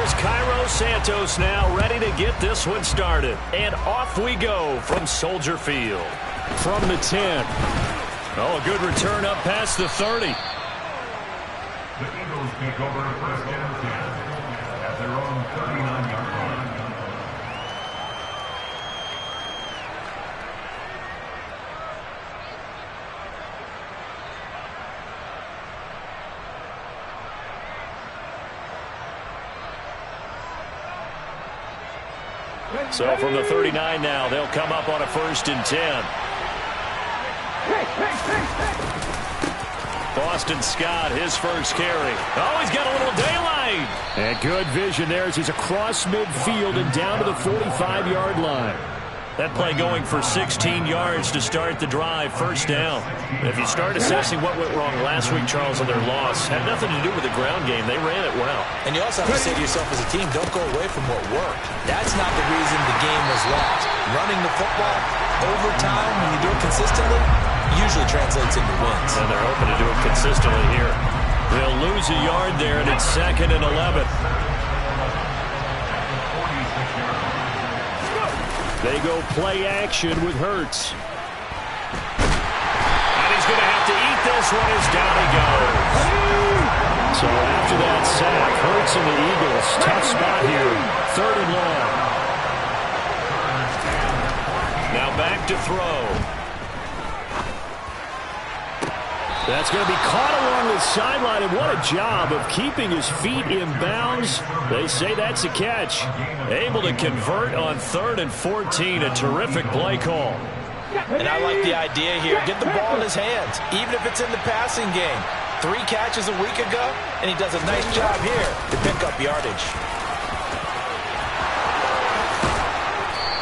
Here's Cairo Santos now ready to get this one started. And off we go from Soldier Field. From the 10. Oh, a good return up past the 30. The Eagles take over first and 10 at their own 39-yard line. So from the 39 now, they'll come up on a 1st and 10. Boston Scott, his first carry. Oh, he's got a little daylight. And good vision there as he's across midfield and down to the 45-yard line. That play going for 16 yards to start the drive, 1st down. If you start assessing what went wrong last week, Charles, in their loss, had nothing to do with the ground game. They ran it well. And you also have to say to yourself as a team, don't go away from what worked. That's not the reason the game was lost. Running the football, overtime, when you do it consistently, usually translates into wins. And they're hoping to do it consistently here. They'll lose a yard there, and it's 2nd and 11. They go play action with Hurts. And he's going to have to eat this one as down he goes. So after that sack, Hurts and the Eagles, tough spot here. 3rd and long. Now back to throw. That's going to be caught along the sideline, and what a job of keeping his feet in bounds. They say that's a catch. Able to convert on 3rd and 14, a terrific play call. And I like the idea here. Get the ball in his hands, even if it's in the passing game. 3 catches a week ago, and he does a nice job here to pick up yardage.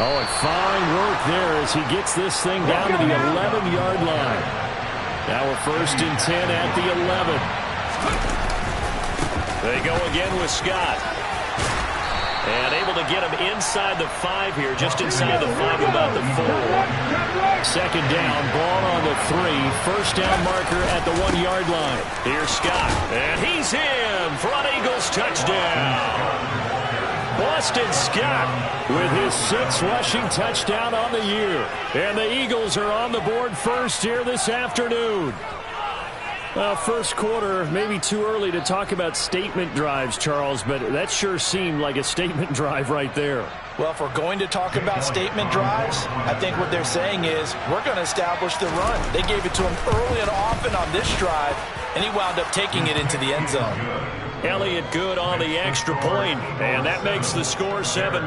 Oh, and fine work there as he gets this thing down to the 11-yard line. Now we're 1st and 10 at the 11. They go again with Scott. And able to get him inside the 5 here, just inside the 5, about the 4. 2nd down, ball on the 3. 1st down marker at the 1-yard line. Here's Scott. And he's in for an Eagles touchdown. Boston Scott with his 6th rushing touchdown on the year. And the Eagles are on the board first here this afternoon. Well, first quarter, maybe too early to talk about statement drives, Charles, but that sure seemed like a statement drive right there. Well, if we're going to talk about statement drives, I think what they're saying is we're going to establish the run. They gave it to him early and often on this drive, and he wound up taking it into the end zone. Elliott good on the extra point, and that makes the score 7-0.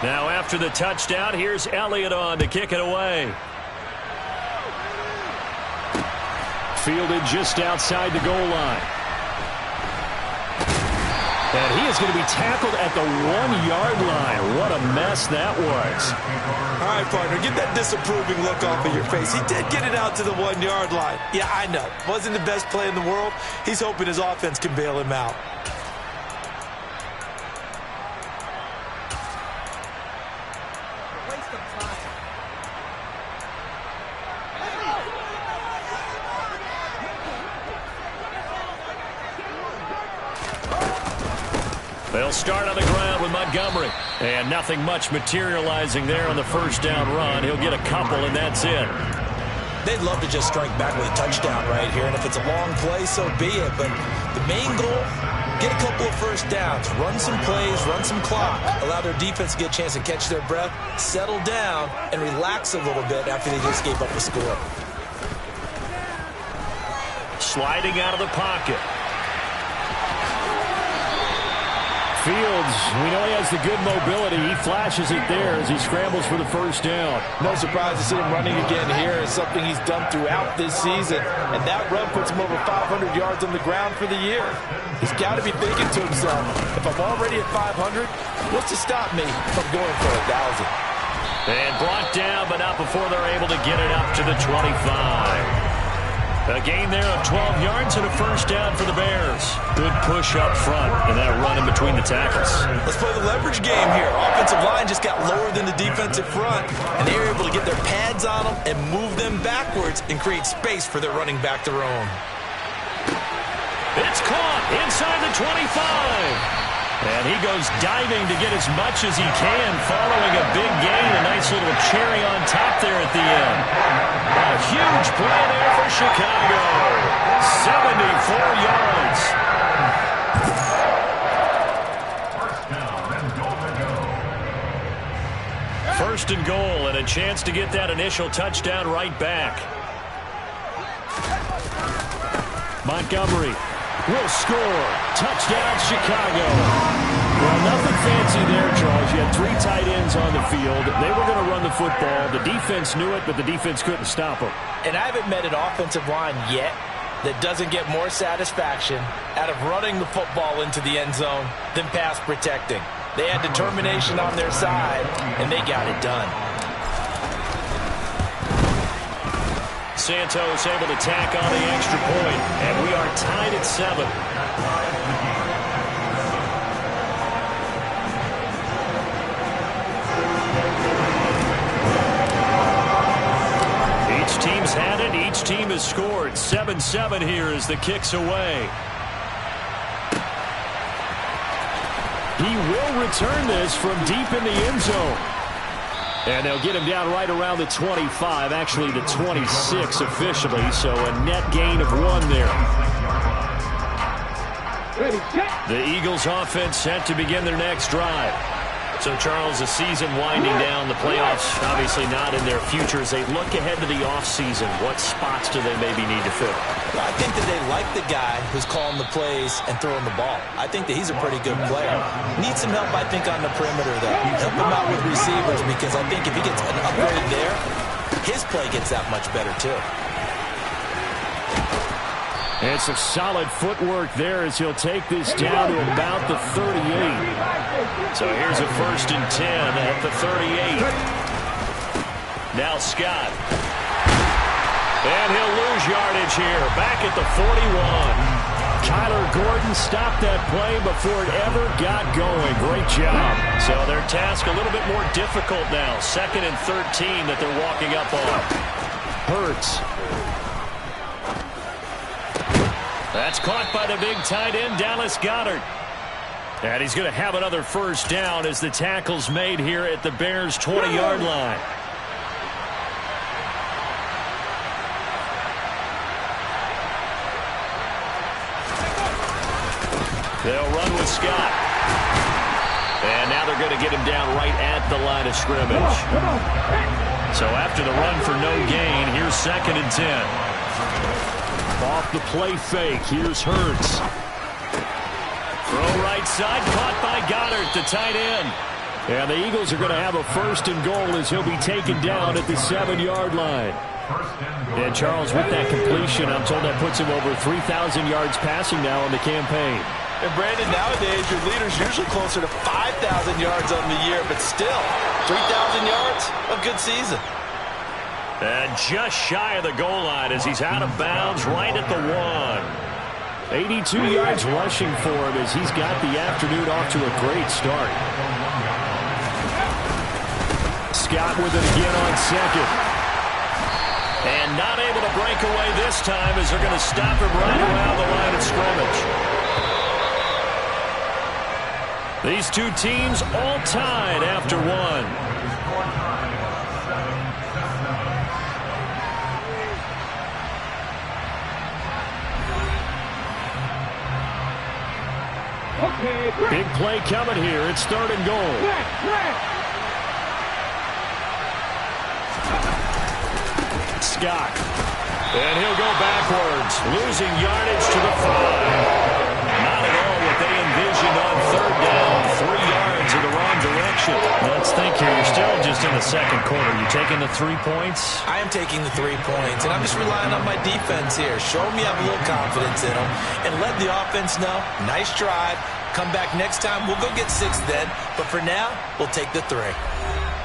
Now after the touchdown, here's Elliott on to kick it away. Fielded just outside the goal line. And he is going to be tackled at the 1-yard line. What a mess that was. All right, partner, get that disapproving look off of your face. He did get it out to the 1-yard line. Yeah, I know. Wasn't the best play in the world. He's hoping his offense can bail him out. They'll start on the ground with Montgomery. And nothing much materializing there on the 1st down run. He'll get a couple, and that's it. They'd love to just strike back with a touchdown right here. And if it's a long play, so be it. But the main goal, get a couple of 1st downs. Run some plays, run some clock. Allow their defense to get a chance to catch their breath, settle down, and relax a little bit after they just gave up a score. Sliding out of the pocket. Fields, we know he has the good mobility. He flashes it there as he scrambles for the 1st down. No surprise to see him running again here. It's something he's done throughout this season. And that run puts him over 500 yards on the ground for the year. He's got to be thinking to himself, if I'm already at 500, what's to stop me from going for 1,000? And brought down, but not before they're able to get it up to the 25. A gain there of 12 yards and a first down for the Bears. Good push up front and that run in between the tackles. Let's play the leverage game here. Offensive line just got lower than the defensive front, and they were able to get their pads on them and move them backwards and create space for their running back to roam. It's caught inside the 25. And he goes diving to get as much as he can following a big gain. A nice little cherry on top there at the end. A huge play there for Chicago. 74 yards. First and goal and a chance to get that initial touchdown right back. Montgomery will score. Touchdown, Chicago. Well, nothing fancy there, Charles. You had 3 tight ends on the field. They were going to run the football. The defense knew it, but the defense couldn't stop them. And I haven't met an offensive line yet that doesn't get more satisfaction out of running the football into the end zone than pass protecting. They had determination on their side, and they got it done. Santos able to tack on the extra point, and we are tied at 7. Each team's had it. Each team has scored. 7-7 here as the kick's away. He will return this from deep in the end zone. And they'll get him down right around the 25, actually the 26 officially, so a net gain of 1 there. The Eagles offense set to begin their next drive. So, Charles, the season winding down, the playoffs obviously not in their future. As they look ahead to the offseason, what spots do they maybe need to fill? I think that they like the guy who's calling the plays and throwing the ball. I think that he's a pretty good player. Needs some help, I think, on the perimeter, though. Help him out with receivers, because I think if he gets an upgrade there, his play gets that much better, too. And some solid footwork there as he'll take this down to about the 38. So here's a 1st and 10 at the 38. Now Scott. And he'll lose yardage here. Back at the 41. Kyler Gordon stopped that play before it ever got going. Great job. So their task a little bit more difficult now. 2nd and 13 that they're walking up on. Hurts. That's caught by the big tight end, Dallas Goedert. And he's going to have another first down as the tackle's made here at the Bears' 20-yard line. They'll run with Scott. And now they're going to get him down right at the line of scrimmage. So after the run for no gain, here's 2nd and 10. Off the play fake. Here's Hurts. Throw right side. Caught by Goddard, the tight end. And the Eagles are going to have a 1st and goal as he'll be taken down at the 7-yard line. And Charles, with that completion, I'm told that puts him over 3,000 yards passing now on the campaign. And Brandon, nowadays, your leader's usually closer to 5,000 yards on the year, but still, 3,000 yards, a good season. And just shy of the goal line as he's out of bounds right at the 1. 82 yards rushing for him as he's got the afternoon off to a great start. Scott with it again on 2nd. And not able to break away this time as they're going to stop him right around the line of scrimmage. These two teams all tied after 1. Big play coming here. It's 3rd and goal. Scott. And he'll go backwards. Losing yardage to the 5. Not at all what they envisioned on 3rd down. 3 yards in the wrong direction. Let's think here. You're still just in the 2nd quarter. You taking the 3 points? I am taking the 3 points, and I'm just relying on my defense here. Show me I have a little confidence in them, and let the offense know, nice drive. Come back next time. We'll go get 6 then. But for now, we'll take the 3.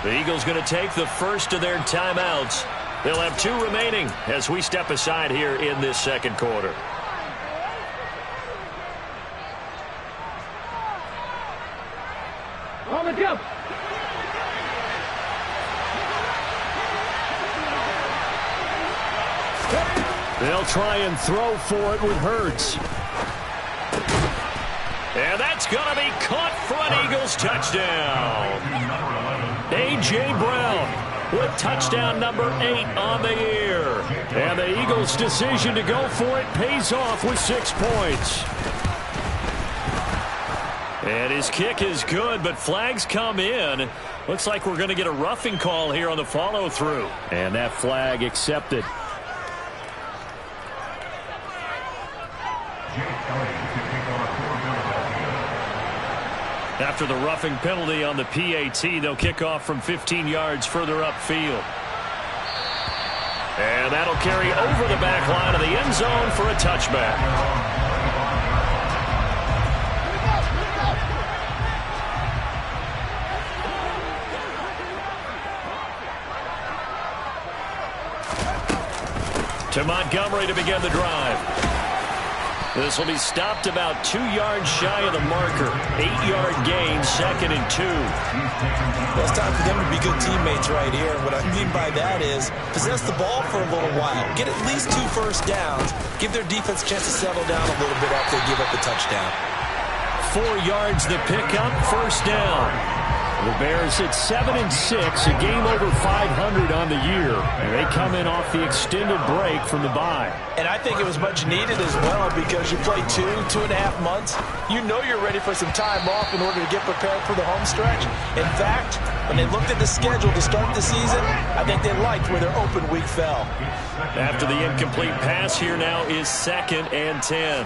The Eagles going to take the first of their timeouts. They'll have 2 remaining as we step aside here in this second quarter. On the jump. They'll try and throw for it with Hurts. And that's going to be caught for an Eagles touchdown. A.J. Brown with touchdown number 8 on the year. And the Eagles' decision to go for it pays off with 6 points. And his kick is good, but flags come in. Looks like we're going to get a roughing call here on the follow-through. And that flag accepted. After the roughing penalty on the PAT, they'll kick off from 15 yards further upfield. And that'll carry over the back line of the end zone for a touchback. To Montgomery to begin the drive. This will be stopped about 2 yards shy of the marker. 8-yard gain, 2nd and 2. Well, it's time for them to be good teammates right here. And what I mean by that is possess the ball for a little while. Get at least 2 first downs. Give their defense a chance to settle down a little bit after they give up the touchdown. 4 yards the pickup, first down. The Bears at 7-6, a game over 500 on the year. And they come in off the extended break from the bye. And I think it was much needed as well because you play 2.5 months. You know you're ready for some time off in order to get prepared for the home stretch. In fact, when they looked at the schedule to start the season, I think they liked where their open week fell. After the incomplete pass, here now is 2nd and 10.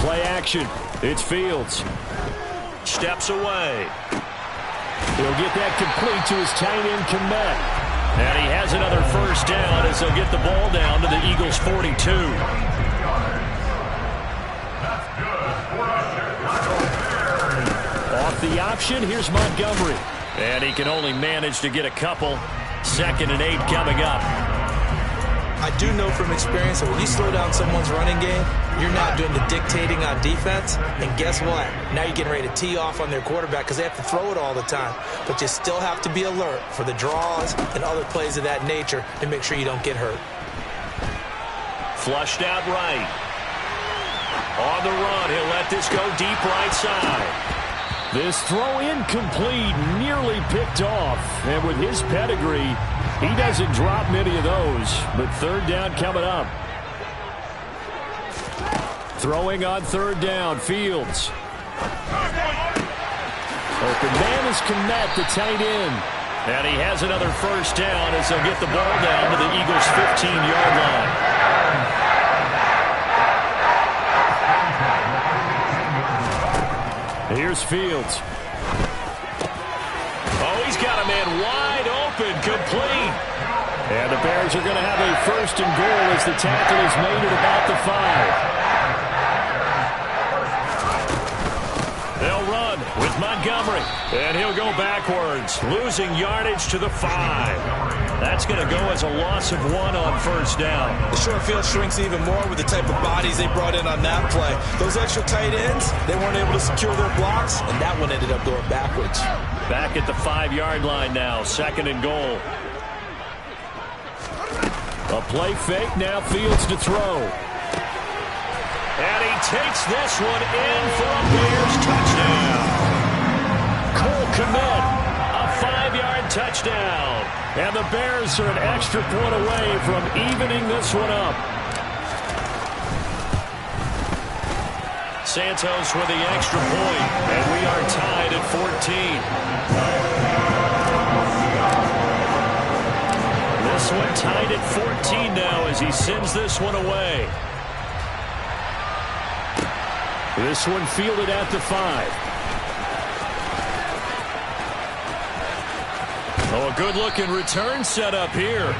Play action. It's Fields. Steps away. He'll get that complete to his tight end, Kmet. And he has another first down as they'll get the ball down to the Eagles' 42. Off the option, here's Montgomery. And he can only manage to get a couple. 2nd and 8 coming up. I do know from experience that when you slow down someone's running game, you're not doing the dictating on defense. And guess what? Now you're getting ready to tee off on their quarterback because they have to throw it all the time. But you still have to be alert for the draws and other plays of that nature to make sure you don't get hurt. Flushed out right. On the run, he'll let this go deep right side. This throw incomplete, nearly picked off. And with his pedigree, he doesn't drop many of those, but 3rd down coming up. Throwing on 3rd down, Fields. Open man is Kmet, the tight end. And he has another first down as they'll get the ball down to the Eagles' 15-yard line. Here's Fields. Oh, he's got a man wide open, complete. And the Bears are going to have a 1st and goal as the tackle is made at about the 5. They'll run with Montgomery. And he'll go backwards, losing yardage to the 5. That's going to go as a loss of 1 on 1st down. The short field shrinks even more with the type of bodies they brought in on that play. Those extra tight ends, they weren't able to secure their blocks, and that one ended up going backwards. Back at the 5-yard line now, 2nd and goal. A play fake, now Fields to throw. And he takes this one in for a Bears touchdown. Cole Kmet, a 5-yard touchdown. And the Bears are an extra point away from evening this one up. Santos with the extra point, and we are tied at 14. This one tied at 14 now as he sends this one away. This one fielded at the 5. Oh, a good-looking return set up here.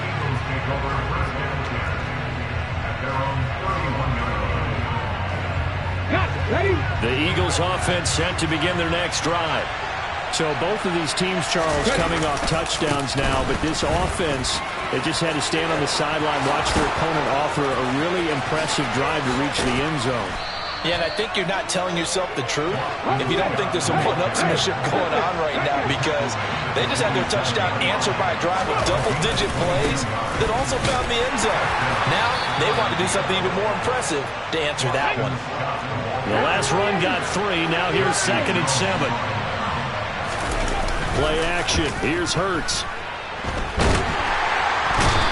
The Eagles offense set to begin their next drive. So both of these teams, Charles, coming off touchdowns now, but this offense, they just had to stand on the sideline, watch their opponent offer a really impressive drive to reach the end zone. Yeah, and I think you're not telling yourself the truth if you don't think there's some one-upsmanship going on right now, because they just had their touchdown answered by a drive of double-digit plays that also found the end zone. Now they want to do something even more impressive to answer that one. The last run got 3. Now here's 2nd and 7. Play action. Here's Hurts.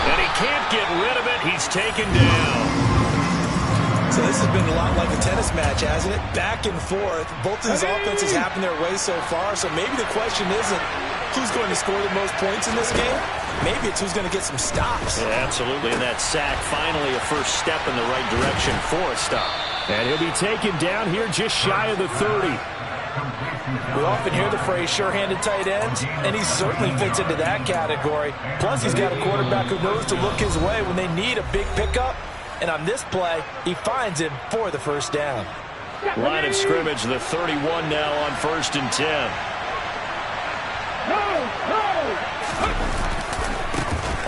And he can't get rid of it. He's taken down. So this has been a lot like a tennis match, hasn't it? Back and forth. Both of these offenses happen their way so far. So maybe the question isn't who's going to score the most points in this game. Maybe it's who's going to get some stops. Yeah, absolutely. And that sack, finally a first step in the right direction for a stop. And he'll be taken down here just shy of the 30. We often hear the phrase sure-handed tight ends, and he certainly fits into that category. Plus, he's got a quarterback who knows to look his way when they need a big pickup. And on this play, he finds him for the first down. Line of scrimmage, the 31 now on 1st and 10.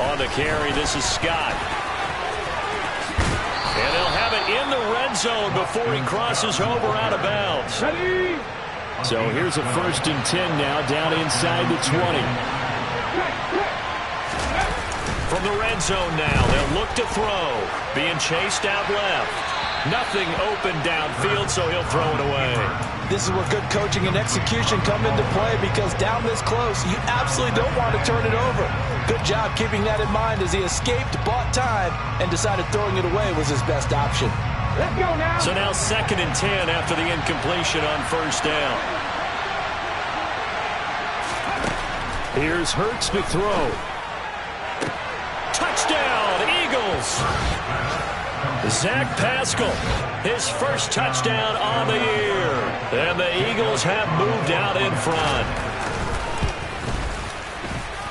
On the carry, this is Scott. And they'll have it in the red zone before he crosses over out of bounds. So here's a 1st and 10 now, down inside the 20. From the red zone now, they'll look to throw. Being chased out left. Nothing open downfield, so he'll throw it away. This is where good coaching and execution come into play, because down this close, you absolutely don't want to turn it over. Good job keeping that in mind as he escaped, bought time, and decided throwing it away was his best option. Let's go now. So now 2nd and 10 after the incompletion on 1st down. Here's Hurts to throw. Touchdown, Eagles. Zach Pascal, his first touchdown on the year. And the Eagles have moved out in front.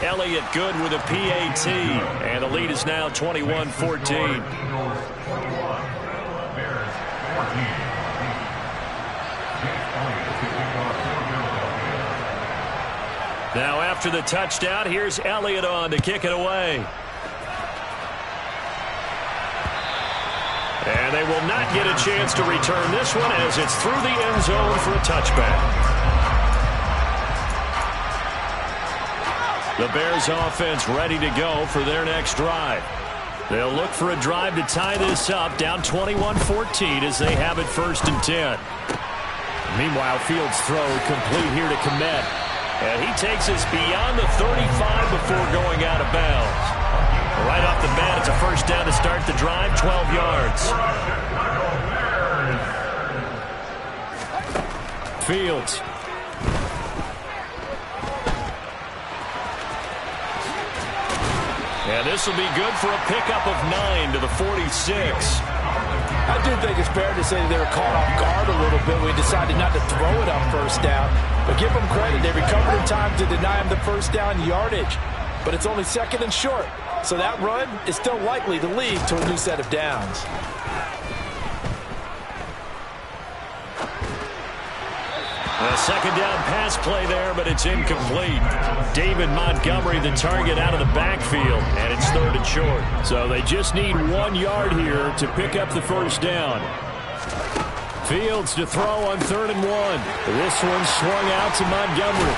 Elliott good with a PAT. And the lead is now 21-14. Now after the touchdown, here's Elliott on to kick it away. And they will not get a chance to return this one as it's through the end zone for a touchback. The Bears offense ready to go for their next drive. They'll look for a drive to tie this up, down 21-14 as they have it 1st and 10. Meanwhile, Fields' throw complete here to Kmet. And he takes us beyond the 35 before going out of bounds. Right off the bat, it's a 1st down to start the drive, 12 yards. Fields. And this will be good for a pickup of 9 to the 46. I do think it's fair to say they were caught off guard a little bit. We decided not to throw it on 1st down. But give them credit. They recovered in time to deny him the 1st down yardage. But it's only 2nd and short. So that run is still likely to lead to a new set of downs. A 2nd down pass play there, but it's incomplete. David Montgomery, the target out of the backfield, and it's 3rd and short. So they just need 1 yard here to pick up the 1st down. Fields to throw on 3rd and 1. This one swung out to Montgomery.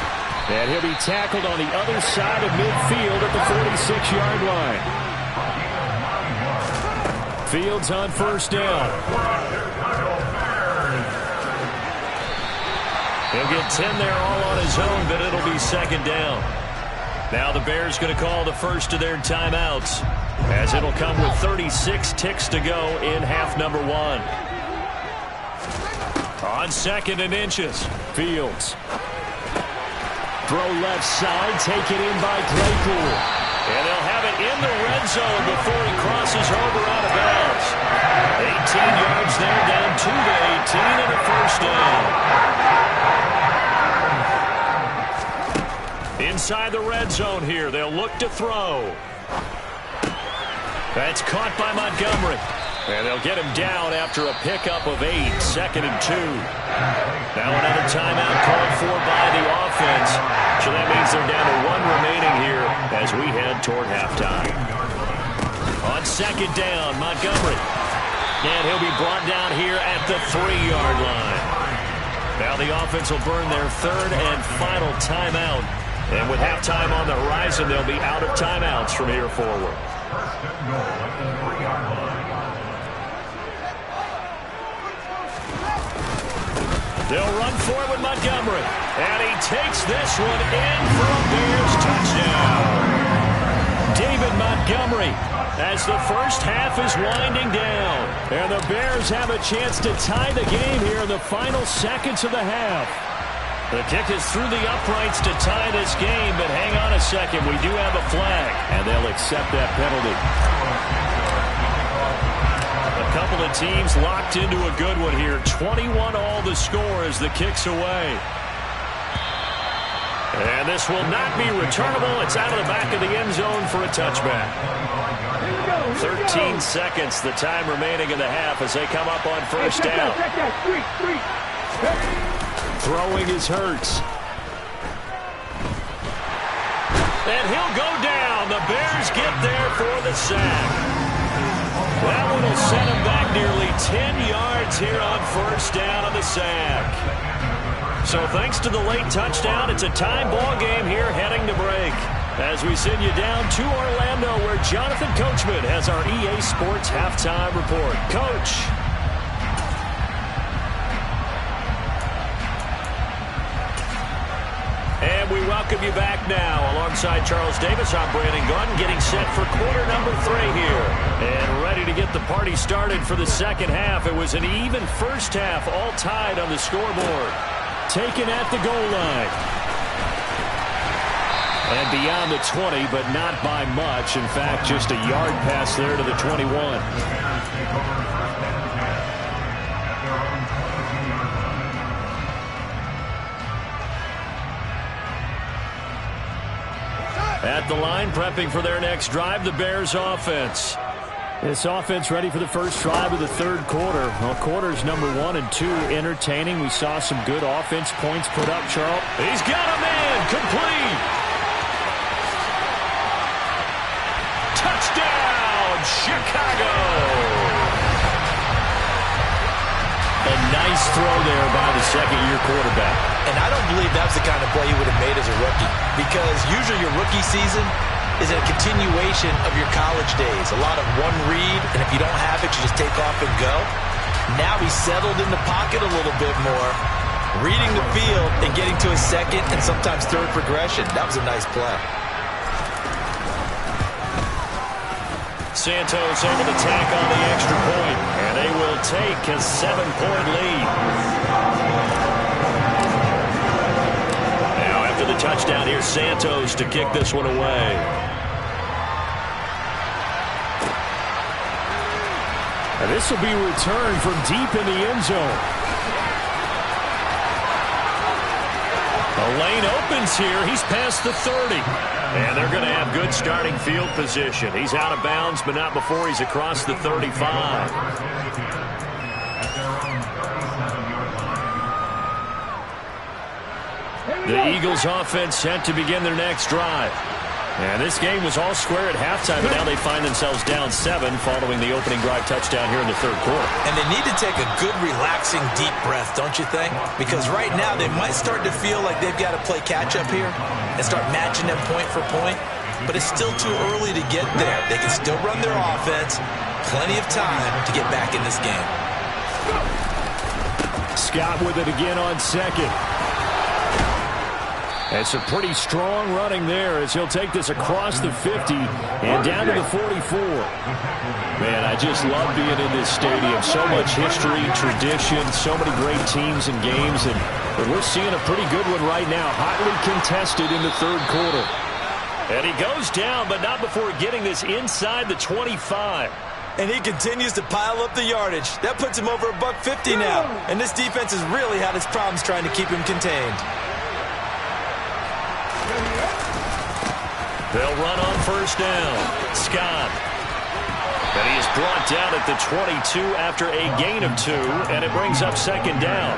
And he'll be tackled on the other side of midfield at the 46-yard line. Fields on 1st down. He'll get 10 there all on his own, but it'll be 2nd down. Now the Bears going to call the first of their timeouts, as it'll come with 36 ticks to go in half number 1. On 2nd and inches, Fields. Throw left side, taken in by Claypool. And they'll have it in the red zone before he crosses over out of bounds. 18 yards there, down to the 18 and a 1st down. Inside the red zone here, they'll look to throw. That's caught by Montgomery. And they'll get him down after a pickup of 8, 2nd and 2. Now another timeout called for by the offense. So that means they're down to 1 remaining here as we head toward halftime. On 2nd down, Montgomery. And he'll be brought down here at the 3-yard line. Now the offense will burn their 3rd and final timeout. And with halftime on the horizon, they'll be out of timeouts from here forward. They'll run for it with Montgomery. And he takes this one in for a Bears touchdown. David Montgomery as the first half is winding down. And the Bears have a chance to tie the game here in the final seconds of the half. The kick is through the uprights to tie this game, but hang on a second. We do have a flag, and they'll accept that penalty. A couple of teams locked into a good one here. 21 all the score as the kick's away. And this will not be returnable. It's out of the back of the end zone for a touchback. 13 seconds, the time remaining in the half as they come up on first down. Throwing is Hurts. And he'll go down. The Bears get there for the sack. That one will set him back nearly 10 yards here on first down on the sack. So thanks to the late touchdown, it's a tie ball game here heading to break. As we send you down to Orlando, where Jonathan Coachman has our EA Sports halftime report. Coach. And we welcome you back now. Alongside Charles Davis, I'm Brandon Gunn, getting set for quarter number 3 here. And ready to get the party started for the second half. It was an even first half, all tied on the scoreboard. Taken at the goal line. And beyond the 20, but not by much. In fact, just a yard pass there to the 21. At the line, prepping for their next drive, the Bears offense. This offense ready for the first drive of the third quarter. Well, quarters number 1 and 2 entertaining. We saw some good offense points put up, Charles. He's got a man, complete. Touchdown, Chicago. A nice throw there by the second-year quarterback. And I don't believe that's the kind of play he would have made as a rookie, because usually your rookie season is a continuation of your college days. A lot of one read, and if you don't have it, you just take off and go. Now he's settled in the pocket a little bit more, reading the field and getting to his second and sometimes third progression. That was a nice play. Santos able to tack on the extra point, and they will take a 7-point lead. Now after the touchdown, here's Santos to kick this one away. And this will be returned from deep in the end zone. The lane opens here. He's past the 30. And they're going to have good starting field position. He's out of bounds, but not before he's across the 35. The Eagles offense set to begin their next drive. And this game was all square at halftime, but now they find themselves down 7 following the opening drive touchdown here in the third quarter. And they need to take a good, relaxing, deep breath, don't you think? Because right now they might start to feel like they've got to play catch-up here and start matching them point for point. But it's still too early to get there. They can still run their offense. Plenty of time to get back in this game. Scott with it again on second. It's a pretty strong running there as he'll take this across the 50 and down to the 44. Man, I just love being in this stadium. So much history, tradition, so many great teams and games. And we're seeing a pretty good one right now. Hotly contested in the third quarter. And he goes down, but not before getting this inside the 25. And he continues to pile up the yardage. That puts him over $150 now. And this defense has really had its problems trying to keep him contained. They'll run on first down. Scott. And he is brought down at the 22 after a gain of 2, and it brings up second down.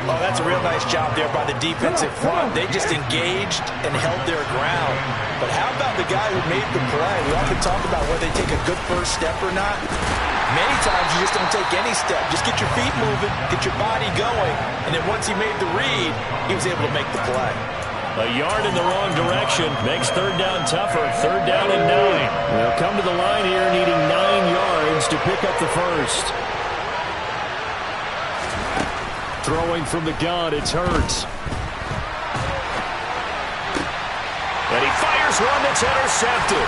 Oh, that's a real nice job there by the defensive front. They just engaged and held their ground. But how about the guy who made the play? We often talk about whether they take a good first step or not. Many times you just don't take any step. Just get your feet moving, get your body going, and then once he made the read, he was able to make the play. A yard in the wrong direction makes third down tougher. Third down and 9. They'll come to the line here needing 9 yards to pick up the first. Throwing from the gun, it's Hurts. And he fires one that's intercepted.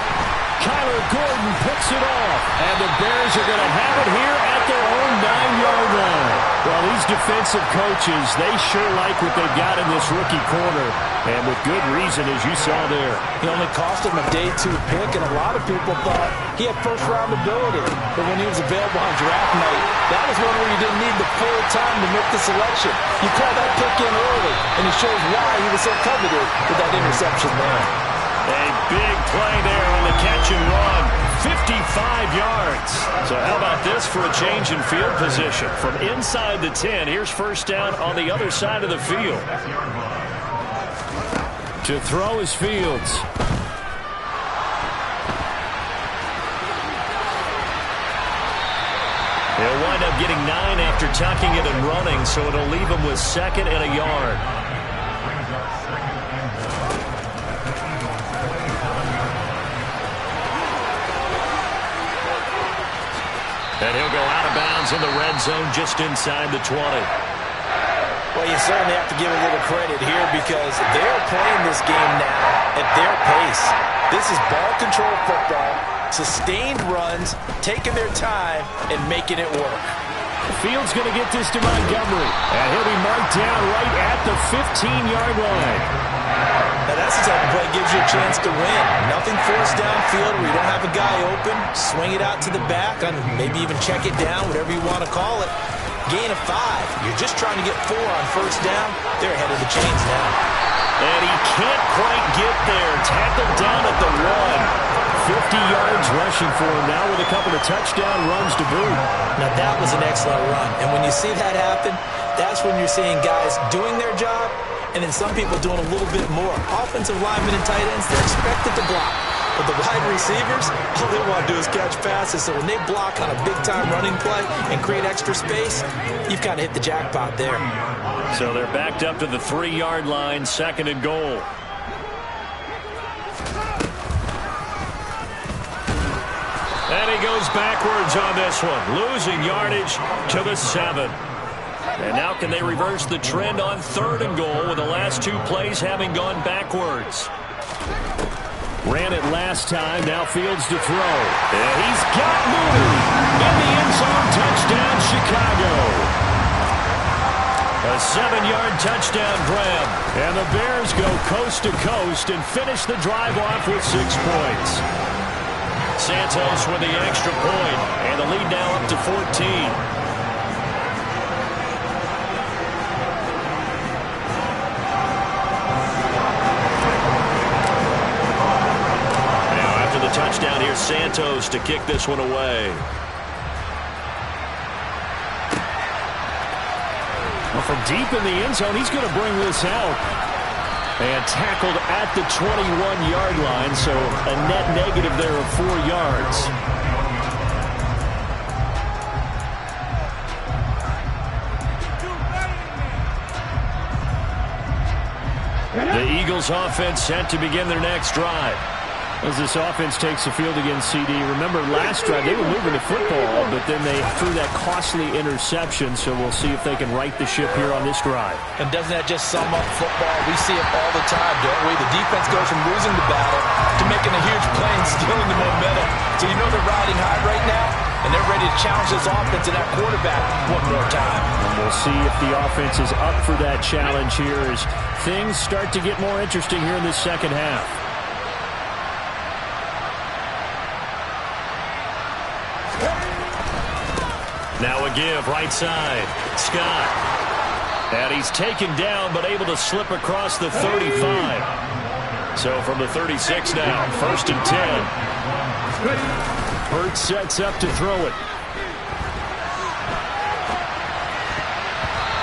Kyler Gordon picks it off. And the Bears are going to have it here at their own 9-yard line. Well, these defensive coaches, they sure like what they've got in this rookie corner. And with good reason, as you saw there. He only cost him a day 2 pick, and a lot of people thought he had first-round ability. But when he was available on draft night, that was one where you didn't need the full time to make the selection. You called that pick in early, and it shows why he was so coveted with that interception there. A big play there on the catch and run. 55 yards. So how about this for a change in field position? From inside the 10, here's first down on the other side of the field. To throw is Fields. He'll wind up getting 9 after tucking it and running, so it'll leave him with second and a yard. And he'll go out of bounds in the red zone just inside the 20. Well, you certainly have to give a little credit here because they're playing this game now at their pace. This is ball control football, sustained runs, taking their time, and making it work. Fields going to get this to Montgomery. And he'll be marked down right at the 15-yard line. Now that's the type of play that gives you a chance to win. Nothing forced downfield where you don't have a guy open. Swing it out to the back, and maybe even check it down, whatever you want to call it. Gain of 5. You're just trying to get 4 on first down. They're ahead of the chains now. And he can't quite get there. Tackled down at the 1. 50 yards rushing for him now with a couple of touchdown runs to boot. Now that was an excellent run. And when you see that happen, that's when you're seeing guys doing their job and then some people doing a little bit more. Offensive linemen and tight ends, they're expected to block. But the wide receivers, all they want to do is catch passes. So when they block on a big-time running play and create extra space, you've kind of hit the jackpot there. So they're backed up to the 3-yard line, second and goal. And he goes backwards on this one, losing yardage to the 7. And now can they reverse the trend on third and goal with the last 2 plays having gone backwards? Ran it last time, now Fields to throw. And he's got moving in the end zone, touchdown Chicago. A 7-yard touchdown grab. And the Bears go coast to coast and finish the drive off with 6 points. Santos with the extra point, and the lead now up to 14. Now after the touchdown, here's Santos to kick this one away. Well, from deep in the end zone, he's going to bring this out. And tackled at the 21-yard line, so a net negative there of 4 yards. The Eagles offense set to begin their next drive. As this offense takes the field against CD. Remember, last drive they were moving the football, but then they threw that costly interception, so we'll see if they can right the ship here on this drive. And doesn't that just sum up football? We see it all the time, don't we? The defense goes from losing the battle to making a huge play and stealing the momentum. So you know they're riding high right now, and they're ready to challenge this offense and that quarterback one more time. And we'll see if the offense is up for that challenge here as things start to get more interesting here in this second half. Now a give, right side. Scott. And he's taken down, but able to slip across the 35. So from the 36 now, 1st and 10. Hurts sets up to throw it.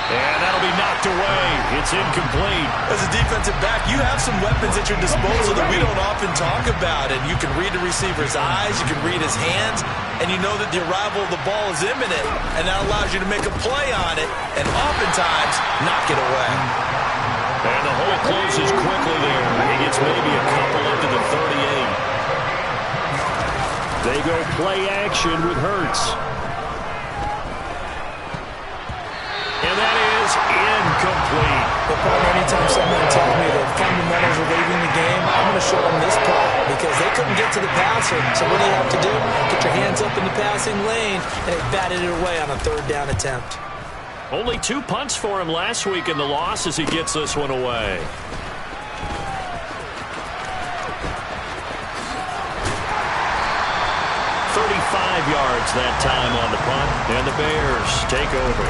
And that'll be knocked away. It's incomplete. As a defensive back, you have some weapons at your disposal that we don't often talk about. And you can read the receiver's eyes, you can read his hands, and you know that the arrival of the ball is imminent. And that allows you to make a play on it and oftentimes knock it away. And the hole closes quickly there. He gets maybe a couple up to the 38. They go play action with Hurts. And that is incomplete. The problem, anytime someone tells me that fundamentals are leaving the game, I'm going to show them this play because they couldn't get to the passer. So what do you have to do? Get your hands up in the passing lane, and they batted it away on a third down attempt. Only 2 punts for him last week in the loss as he gets this one away. Yards that time on the punt, and the Bears take over.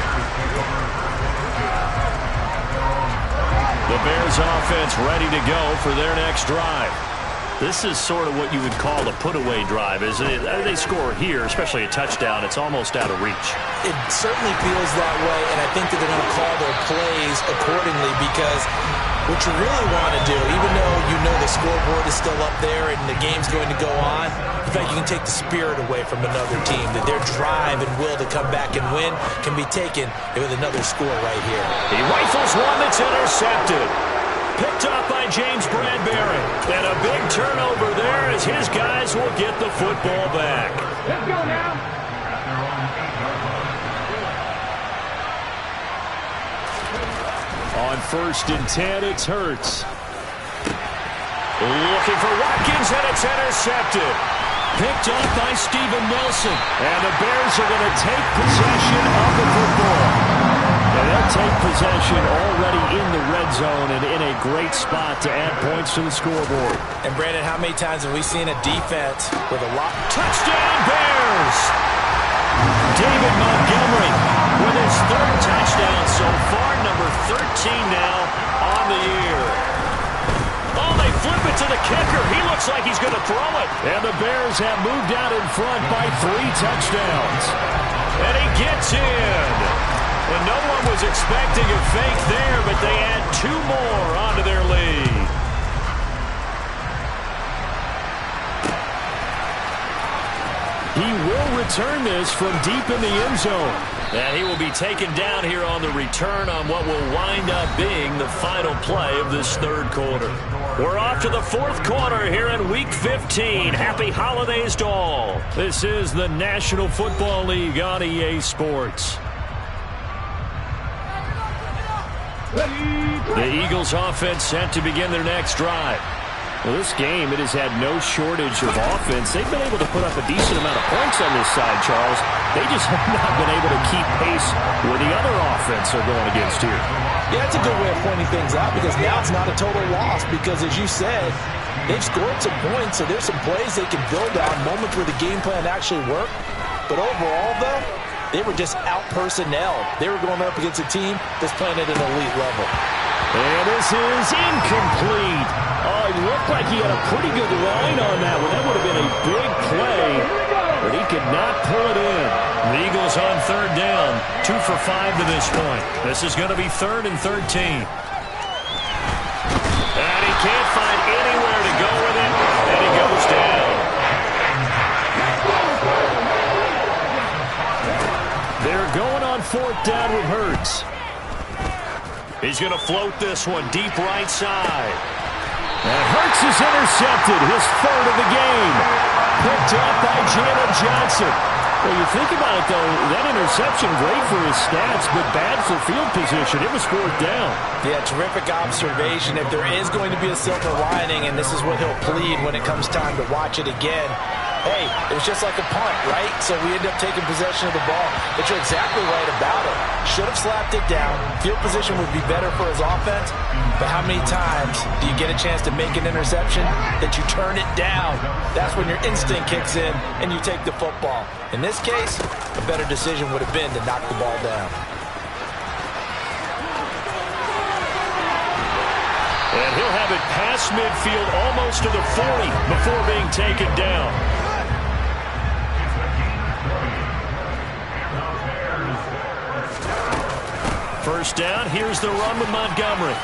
The Bears offense ready to go for their next drive. This is sort of what you would call a put-away drive, isn't it? They score here, especially a touchdown. It's almost out of reach. It certainly feels that way, and I think that they're going to call their plays accordingly because what you really want to do, even though you know the scoreboard is still up there and the game's going to go on, in fact, you can take the spirit away from another team, that their drive and will to come back and win can be taken with another score right here. He rifles one that's intercepted. Picked up by James Bradbury. And a big turnover there as his guys will get the football back. Let's go now. On 1st and 10, it's Hurts. Looking for Watkins, and it's intercepted. Picked up by Steven Nelson. And the Bears are going to take possession of the football. And they'll take possession already in the red zone and in a great spot to add points to the scoreboard. And, Brandon, how many times have we seen a defense with a lot? Touchdown, Bears! David Montgomery with his 3rd touchdown so far, number 13 now on the year. Oh, they flip it to the kicker. He looks like he's going to throw it. And the Bears have moved out in front by 3 touchdowns. And he gets in. And no one was expecting a fake there, but they add 2 more onto their lead. He will return this from deep in the end zone. And he will be taken down here on the return on what will wind up being the final play of this 3rd quarter. We're off to the 4th quarter here in Week 15. Happy holidays to all. This is the National Football League on EA Sports. The Eagles offense set to begin their next drive. Well, this game, it has had no shortage of offense. They've been able to put up a decent amount of points on this side, Charles. They just have not been able to keep pace with the other offense they're going against here. Yeah, that's a good way of pointing things out because now it's not a total loss because, as you said, they've scored some points, so there's some plays they can build on, moments where the game plan actually worked. But overall, though, they were just out-personnel. They were going up against a team that's playing at an elite level. And this is incomplete. Oh, it looked like he had a pretty good line on that one. That would have been a big play, but he could not pull it in. The Eagles on 3rd down, 2 for 5 to this point. This is going to be 3rd and 13. And he can't find anywhere to go with it, and he goes down. They're going on 4th down with Hurts. He's going to float this one deep right side. And Hurts is intercepted, his 3rd of the game. Picked up by Janet Johnson. Well, you think about it, though, that interception, great for his stats, but bad for field position. It was 4th down. Yeah, terrific observation. If there is going to be a silver lining, and this is what he'll plead when it comes time to watch it again, hey, it was just like a punt, right? So we end up taking possession of the ball. But you're exactly right about it. Should have slapped it down. Field position would be better for his offense. But how many times do you get a chance to make an interception that you turn it down? That's when your instinct kicks in and you take the football. In this case, a better decision would have been to knock the ball down. And he'll have it past midfield almost to the 40 before being taken down. first down. Here's the run with Montgomery.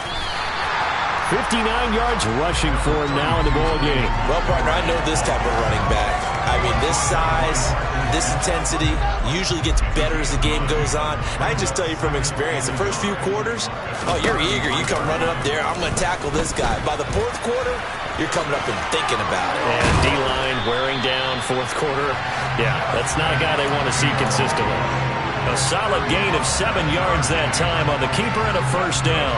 59 yards rushing for him now in the ball game. Well, partner, I know this type of running back. I mean, this size, this intensity usually gets better as the game goes on. I just tell you from experience, the first few quarters, oh, you're eager. You come running up there, I'm going to tackle this guy. By the fourth quarter, you're coming up and thinking about it. And D-line wearing down fourth quarter. Yeah, that's not a guy they want to see consistently. A solid gain of 7 yards that time on the keeper and a first down.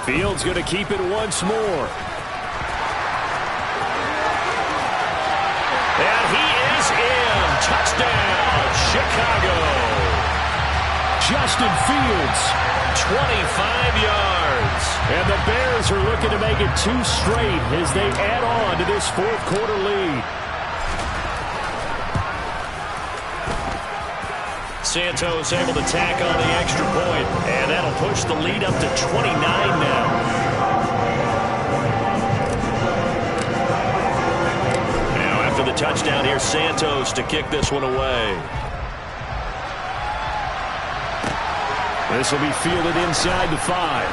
Fields going to keep it once more. And he is in. Touchdown, Chicago. Justin Fields, 25 yards. And the Bears are looking to make it 2 straight as they add on to this fourth quarter lead. Santos able to tack on the extra point, and that'll push the lead up to 29 now. Now after the touchdown, here's Santos to kick this one away. This will be fielded inside the 5.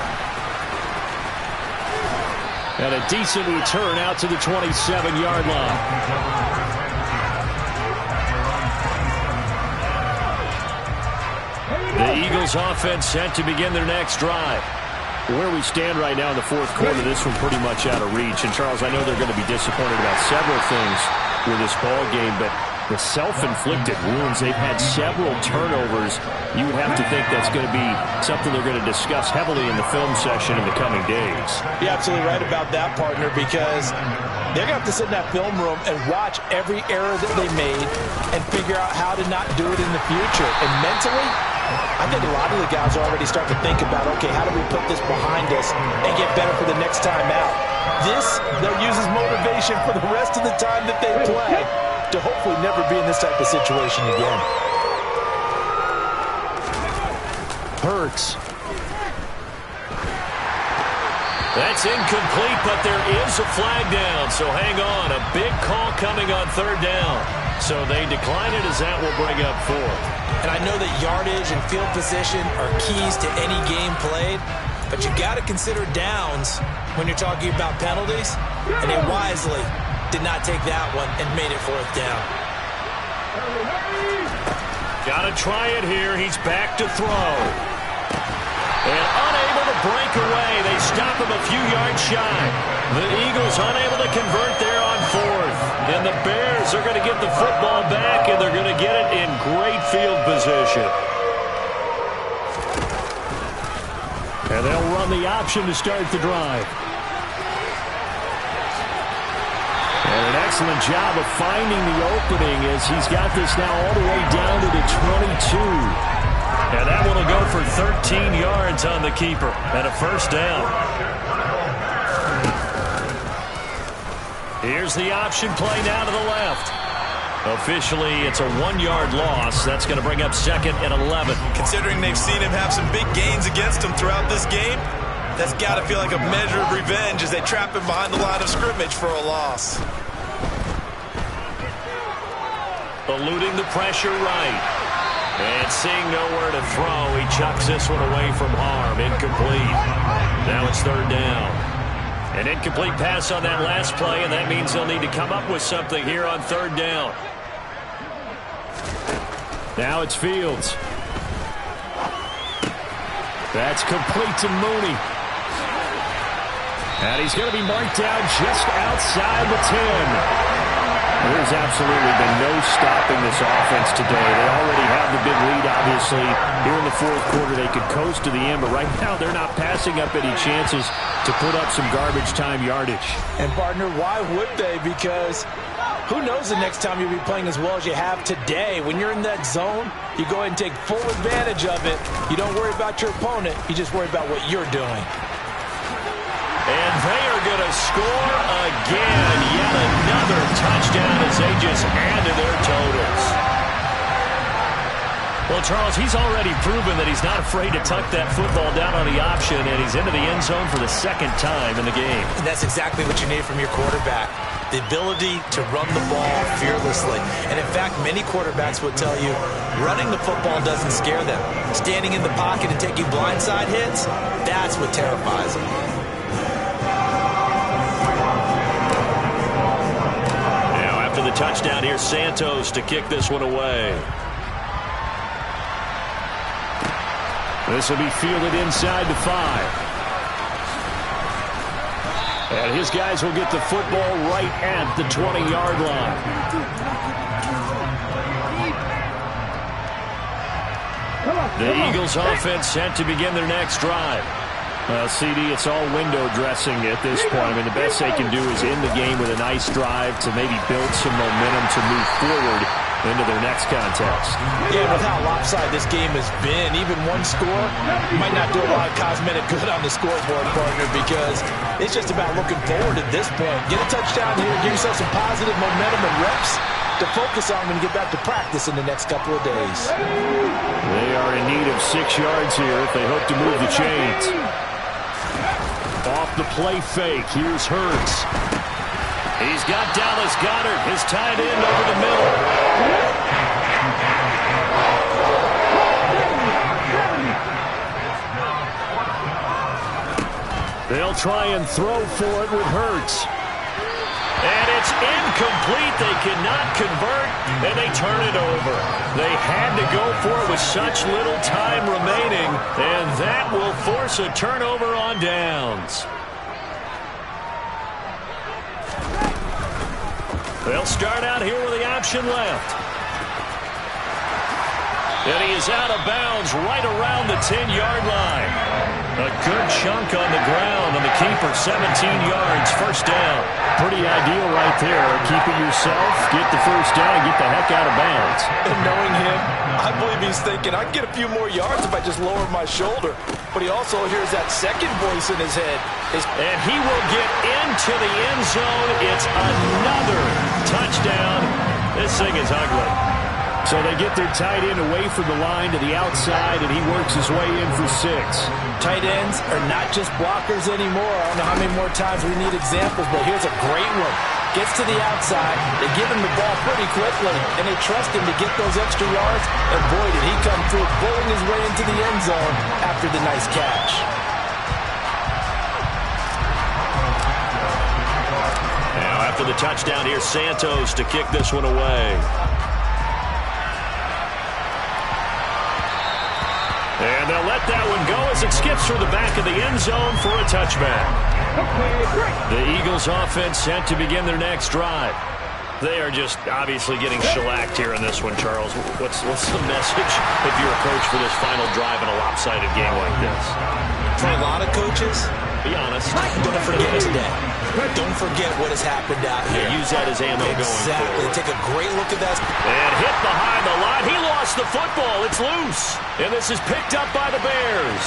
And a decent return out to the 27-yard line. The Eagles offense set to begin their next drive. Where we stand right now in the fourth quarter, this one pretty much out of reach. And, Charles, I know they're going to be disappointed about several things with this ball game, but the self-inflicted wounds, they've had several turnovers. You would have to think that's going to be something they're going to discuss heavily in the film session in the coming days. You're absolutely right about that, partner, because they're going to have to sit in that film room and watch every error that they made and figure out how to not do it in the future. And mentally, I think a lot of the guys are already starting to think about, okay, how do we put this behind us and get better for the next time out? This, they'll use as motivation for the rest of the time that they play to hopefully never be in this type of situation again. Hurts. That's incomplete, but there is a flag down, so hang on. A big call coming on third down. So they decline it as that will bring up fourth. And I know that yardage and field position are keys to any game played, but you got to consider downs when you're talking about penalties, and they wisely did not take that one and made it fourth down. Got to try it here. He's back to throw. And unable to break away. They stop him a few yards shy. The Eagles unable to convert there on fourth. And the Bears are going to get the football back, and they're going to get it in great field position. And they'll run the option to start the drive. And an excellent job of finding the opening as he's got this now all the way down to the 22. And that one will go for 13 yards on the keeper and a first down. Here's the option play now to the left. Officially, it's a 1-yard loss. That's going to bring up second and 11. Considering they've seen him have some big gains against him throughout this game, that's got to feel like a measure of revenge as they trap him behind the line of scrimmage for a loss. Eluding the pressure right. And seeing nowhere to throw, he chucks this one away from harm. Incomplete. Now it's third down. An incomplete pass on that last play, and that means they'll need to come up with something here on third down. Now it's Fields. That's complete to Mooney. And he's going to be marked down just outside the 10. There's absolutely been no stopping this offense today. They already have the big lead, obviously. Here in the fourth quarter, they could coast to the end, but right now they're not passing up any chances to put up some garbage time yardage. And, partner, why would they? Because who knows the next time you'll be playing as well as you have today. When you're in that zone, you go ahead and take full advantage of it. You don't worry about your opponent. You just worry about what you're doing. And they are going to score again. Yet another touchdown as they just add to their totals. Well, Charles, he's already proven that he's not afraid to tuck that football down on the option, and he's into the end zone for the second time in the game. And that's exactly what you need from your quarterback. the ability to run the ball fearlessly. And in fact, many quarterbacks would tell you running the football doesn't scare them. Standing in the pocket and taking blindside hits, that's what terrifies them. Now after the touchdown, here's Santos to kick this one away. This will be fielded inside the 5. And his guys will get the football right at the 20-yard line. The Eagles offense set to begin their next drive. CD, it's all window dressing at this point. I mean, the best they can do is end the game with a nice drive to maybe build some momentum to move forward into their next contest. Yeah, with how lopsided this game has been, even one score might not do a lot of cosmetic good on the scoreboard, partner, because it's just about looking forward at this point. Get a touchdown here, give yourself some positive momentum and reps to focus on when you get back to practice in the next couple of days. They are in need of 6 yards here if they hope to move the chains. Off the play fake, here's Hurts. He's got Dallas Goedert, his tight end, over the middle. They'll try and throw for it with Hurts. And it's incomplete. They cannot convert, and they turn it over. They had to go for it with such little time remaining, and that will force a turnover on downs. They'll start out here with the option left. And he is out of bounds right around the 10-yard line. A good chunk on the ground on the keeper, 17 yards, first down. Pretty ideal right there. Keep it yourself, get the first down, and get the heck out of bounds. And knowing him, I believe he's thinking, I'd get a few more yards if I just lower my shoulder. But he also hears that second voice in his head. And he will get into the end zone. It's another touchdown. This thing is ugly. So they get their tight end away from the line to the outside, and he works his way in for 6. Tight ends are not just blockers anymore. I don't know how many more times we need examples, but here's a great one. Gets to the outside, they give him the ball pretty quickly, and they trust him to get those extra yards, and boy, did he come through, pulling his way into the end zone after the nice catch. Now after the touchdown, here's Santos to kick this one away. And they'll let that one go as it skips through the back of the end zone for a touchback. The Eagles offense set to begin their next drive. They are just obviously getting shellacked here in this one, Charles. What's the message if you're a coach for this final drive in a lopsided game like this? For a lot of coaches, be honest. Don't forget today. Don't forget what has happened out here. Use that as ammo going forward. Exactly. Take a great look at that. And hit behind the line. He lost the football. It's loose. And this is picked up by the Bears.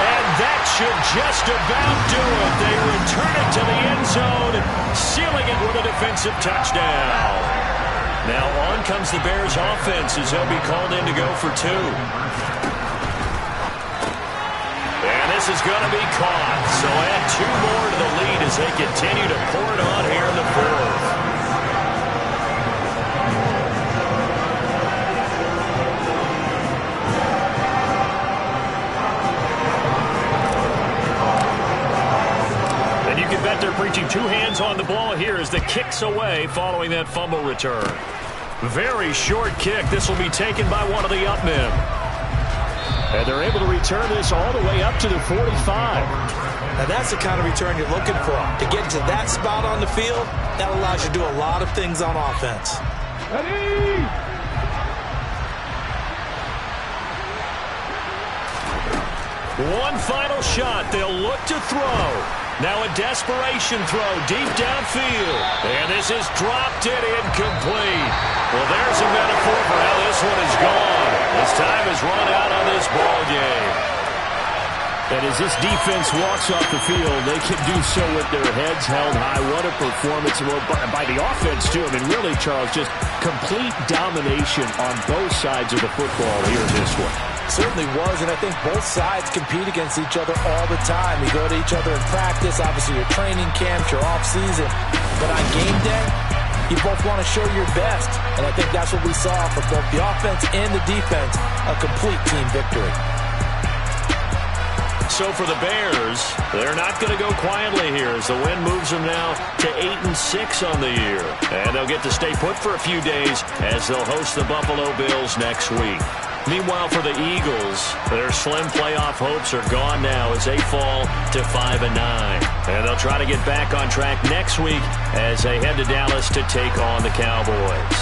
And that should just about do it. They return it to the end zone, sealing it with a defensive touchdown. Now on comes the Bears offense as they'll be called in to go for 2. And this is going to be caught. So add 2 more to the lead as they continue to pour it on here in the 4th. And you can bet they're preaching 2 hands on the ball here as the kick's away following that fumble return. Very short kick. This will be taken by one of the up men. And they're able to return this all the way up to the 45. Now that's the kind of return you're looking for. To get to that spot on the field, that allows you to do a lot of things on offense. Ready? One final shot. They'll look to throw. Now a desperation throw deep downfield. And this is dropped it incomplete. Well, there's a metaphor for how this one is gone. As time has run out on this ball game. And as this defense walks off the field, they can do so with their heads held high. What a performance by the offense, too. I mean, really, Charles, just complete domination on both sides of the football here in this one. Certainly was, and I think both sides compete against each other all the time. You go to each other in practice, obviously your training camps, your off-season. But on game day, you both want to show your best. And I think that's what we saw from both the offense and the defense, a complete team victory. So for the Bears, they're not going to go quietly here as the win moves them now to 8-6 on the year. And they'll get to stay put for a few days as they'll host the Buffalo Bills next week. Meanwhile, for the Eagles, their slim playoff hopes are gone now as they fall to 5-9. And they'll try to get back on track next week as they head to Dallas to take on the Cowboys.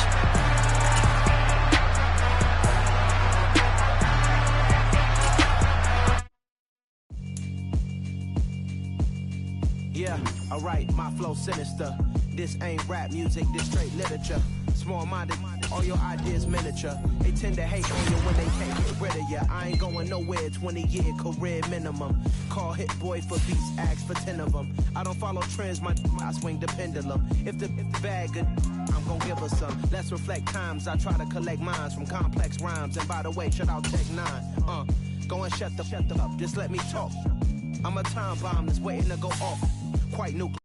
Yeah, alright, my flow sinister. This ain't rap music, this straight literature. Small-minded, all your ideas miniature. They tend to hate on you when they can't get rid of you. I ain't going nowhere, 20-year career minimum. Call Hit Boy for beats, ask for 10 of them. I don't follow trends, I swing the pendulum. If the bag good, I'm gonna give her some. Let's reflect times, I try to collect minds from complex rhymes. And by the way, shout out Tech 9. Go and shut the up, just let me talk. I'm a time bomb that's waiting to go off. Quite nuclear.